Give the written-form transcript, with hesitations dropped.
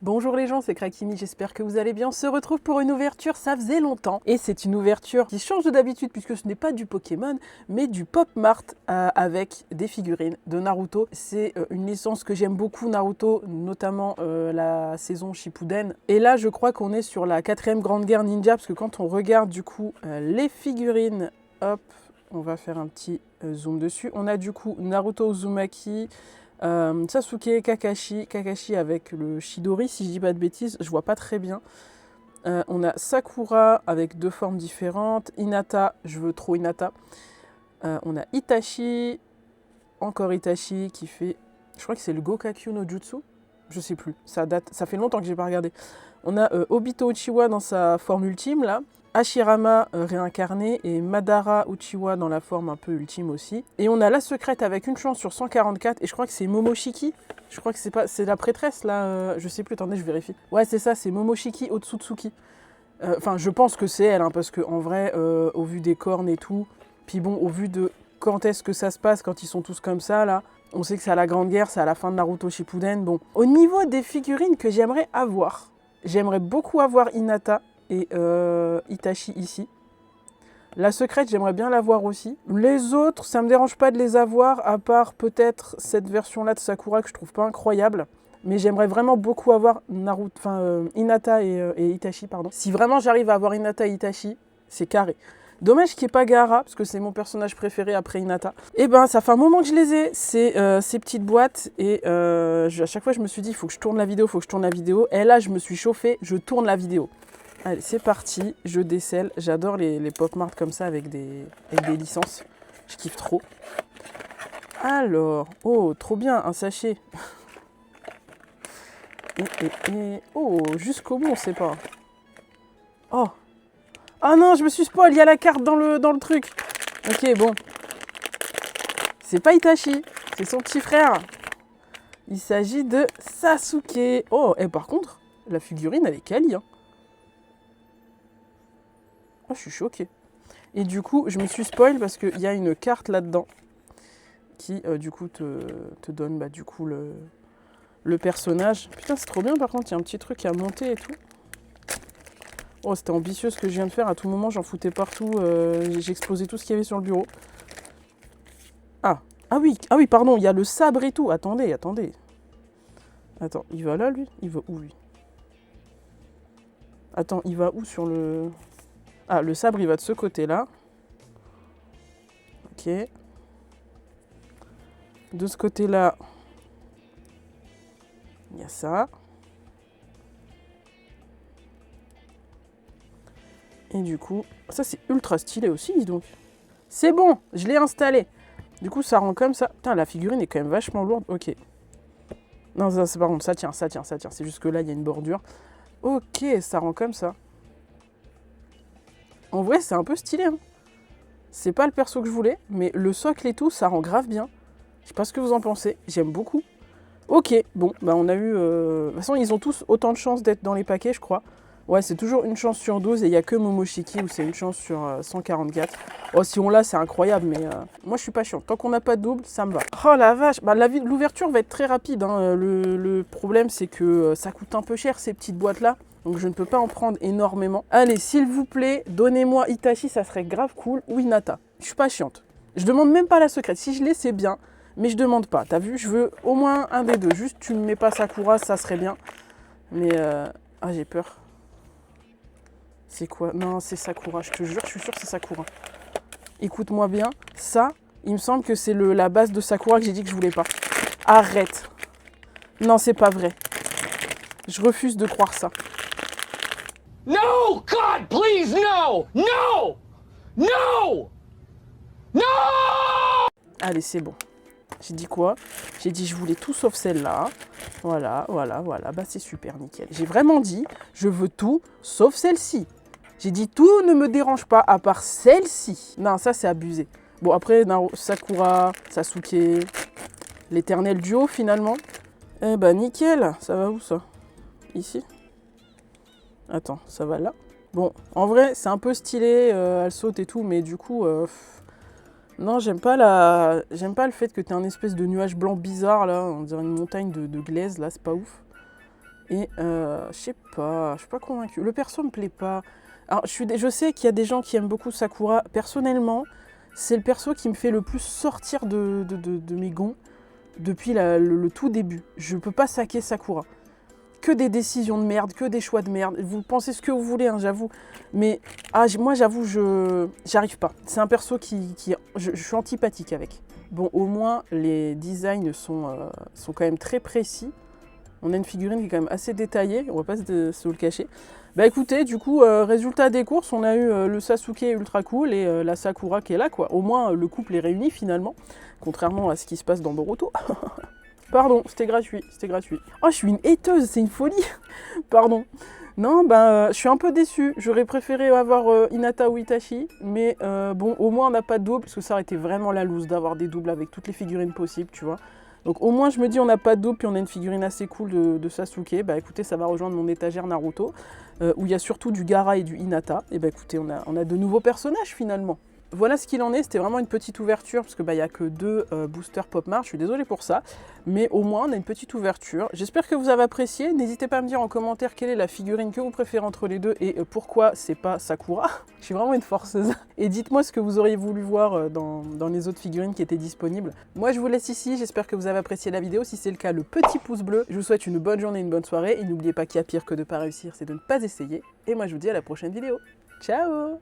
Bonjour les gens, c'est Krakimi, j'espère que vous allez bien. On se retrouve pour une ouverture, ça faisait longtemps. Et c'est une ouverture qui change de d'habitude puisque ce n'est pas du Pokémon, mais du Pop Mart avec des figurines de Naruto. C'est une licence que j'aime beaucoup, Naruto, notamment la saison Shippuden. Et là, je crois qu'on est sur la 4e Grande Guerre Ninja parce que quand on regarde du coup les figurines, hop, on va faire un petit zoom dessus. On a du coup Naruto Uzumaki, Sasuke, Kakashi avec le Chidori, si je dis pas de bêtises, je vois pas très bien. On a Sakura avec deux formes différentes, Hinata, je veux trop Hinata. On a Itachi, encore Itachi qui fait, je crois que c'est le Gokakyu no Jutsu, je sais plus, ça date, ça fait longtemps que j'ai pas regardé. On a Obito Uchiwa dans sa forme ultime là, Hashirama réincarné et Madara Uchiwa dans la forme un peu ultime aussi. Et on a la secrète avec une chance sur 144 et je crois que c'est Momoshiki. Je crois que c'est la prêtresse là, je sais plus, attendez je vérifie. Ouais c'est ça, c'est Momoshiki Otsutsuki. Enfin je pense que c'est elle, hein, parce qu'en vrai au vu des cornes et tout, puis bon au vu de quand est-ce que ça se passe quand ils sont tous comme ça là, on sait que c'est à la Grande Guerre, c'est à la fin de Naruto Shippuden. Bon, au niveau des figurines que j'aimerais avoir, j'aimerais beaucoup avoir Hinata et Itachi ici. La secrète, j'aimerais bien l'avoir aussi. Les autres, ça me dérange pas de les avoir, à part peut-être cette version-là de Sakura que je trouve pas incroyable. Mais j'aimerais vraiment beaucoup avoir Hinata et Itachi, pardon. Si vraiment j'arrive à avoir Hinata et Itachi, c'est carré. Dommage qu'il n'y ait pas Gaara, parce que c'est mon personnage préféré après Hinata. Et ben, ça fait un moment que je les ai, ces petites boîtes. Et à chaque fois, je me suis dit, il faut que je tourne la vidéo, il faut que je tourne la vidéo. Et là, je me suis chauffée, je tourne la vidéo. Allez, c'est parti, je décèle. J'adore les Pop Mart comme ça avec des licences. Je kiffe trop. Alors, oh, trop bien, un sachet. Oh, jusqu'au bout, on sait pas. Oh. Ah non, je me suis spoil, il y a la carte dans le truc. Ok, bon. C'est pas Itachi, c'est son petit frère. Il s'agit de Sasuke. Oh, et par contre, la figurine, elle est quali, hein. Oh, je suis choquée. Et du coup, je me suis spoil parce qu'il y a une carte là-dedans qui, du coup, te donne, bah, du coup, le personnage. Putain, c'est trop bien, par contre, il y a un petit truc à monter et tout. Oh, c'était ambitieux ce que je viens de faire. À tout moment, j'en foutais partout. J'explosais tout ce qu'il y avait sur le bureau. Ah oui, pardon, il y a le sabre et tout. Attendez. Attends, il va là, lui? Il va où, lui? Attends, il va où sur le... Ah, le sabre, il va de ce côté-là. Ok. De ce côté-là, il y a ça. Et du coup, ça c'est ultra stylé aussi, dis donc. C'est bon, je l'ai installé. Du coup, ça rend comme ça. Putain, la figurine est quand même vachement lourde. Ok. Non, ça par contre, ça tient. C'est juste que là, il y a une bordure. Ok, ça rend comme ça. En vrai, c'est un peu stylé, hein. C'est pas le perso que je voulais, mais le socle et tout, ça rend grave bien. Je sais pas ce que vous en pensez, j'aime beaucoup. Ok, bon, bah on a eu... De toute façon, ils ont tous autant de chances d'être dans les paquets, je crois. Ouais, c'est toujours une chance sur 12 et il n'y a que Momoshiki où c'est une chance sur 144. Oh, si on l'a, c'est incroyable, mais moi je suis pas chiant. Tant qu'on n'a pas de double, ça me va. Oh la vache, bah, l'ouverture va être très rapide, hein. Le problème, c'est que ça coûte un peu cher ces petites boîtes-là. Donc je ne peux pas en prendre énormément. Allez, s'il vous plaît, donnez-moi Itachi, ça serait grave cool. Ou Hinata. Je suis pas chiante. Je demande même pas la secrète. Si je l'ai, c'est bien. Mais je demande pas. T'as vu, je veux au moins un des deux. Juste, tu me mets pas Sakura, ça serait bien. Mais ah, j'ai peur. C'est quoi? Non, c'est Sakura, je te jure, je suis sûre que c'est Sakura. Écoute-moi bien, ça, il me semble que c'est la base de Sakura que j'ai dit que je voulais pas. Arrête. Non, c'est pas vrai. Je refuse de croire ça. No! God, please, no! No! No! No! Allez, c'est bon. J'ai dit quoi? J'ai dit je voulais tout sauf celle-là. Voilà. Bah c'est super, nickel. J'ai vraiment dit je veux tout sauf celle-ci. J'ai dit tout ne me dérange pas à part celle-ci. Non, ça c'est abusé. Bon, après, Sakura, Sasuke, l'éternel duo finalement. Eh bah nickel. Ça va où ça? Ici? Attends, ça va là? Bon, en vrai, c'est un peu stylé. Elle saute et tout, mais du coup... Non, j'aime pas le fait que t'aies un espèce de nuage blanc bizarre là, on dirait une montagne de glaise là, c'est pas ouf. Et je sais pas convaincue. Le perso me plaît pas. Alors je sais qu'il y a des gens qui aiment beaucoup Sakura. Personnellement, c'est le perso qui me fait le plus sortir de mes gonds depuis le tout début. Je peux pas saquer Sakura. Que des décisions de merde, que des choix de merde. Vous pensez ce que vous voulez, hein, j'avoue. Mais moi, j'avoue, j'arrive pas. C'est un perso je suis antipathique avec. Bon, au moins, les designs sont quand même très précis. On a une figurine qui est quand même assez détaillée, on va pas se le cacher. Bah écoutez, du coup, résultat des courses, on a eu le Sasuke ultra cool et la Sakura qui est là, quoi. Au moins, le couple est réuni finalement, contrairement à ce qui se passe dans Boruto. Pardon, c'était gratuit. Oh, je suis une hateuse, c'est une folie. Pardon. Non, je suis un peu déçue. J'aurais préféré avoir Hinata ou Itachi, mais bon, au moins on n'a pas de double, parce que ça aurait été vraiment la loose d'avoir des doubles avec toutes les figurines possibles, tu vois. Donc au moins je me dis on n'a pas de double, puis on a une figurine assez cool de Sasuke. Bah écoutez, ça va rejoindre mon étagère Naruto, où il y a surtout du Gaara et du Hinata. Et bah écoutez, on a de nouveaux personnages finalement. Voilà ce qu'il en est, c'était vraiment une petite ouverture, parce qu'il n'y a que 2 boosters Pop Mart, je suis désolée pour ça, mais au moins on a une petite ouverture. J'espère que vous avez apprécié, n'hésitez pas à me dire en commentaire quelle est la figurine que vous préférez entre les deux, et pourquoi c'est pas Sakura. Je suis vraiment une forceuse. Et dites-moi ce que vous auriez voulu voir dans les autres figurines qui étaient disponibles. Moi je vous laisse ici, j'espère que vous avez apprécié la vidéo, si c'est le cas, le petit pouce bleu. Je vous souhaite une bonne journée, une bonne soirée, et n'oubliez pas qu'il y a pire que de ne pas réussir, c'est de ne pas essayer. Et moi je vous dis à la prochaine vidéo. Ciao!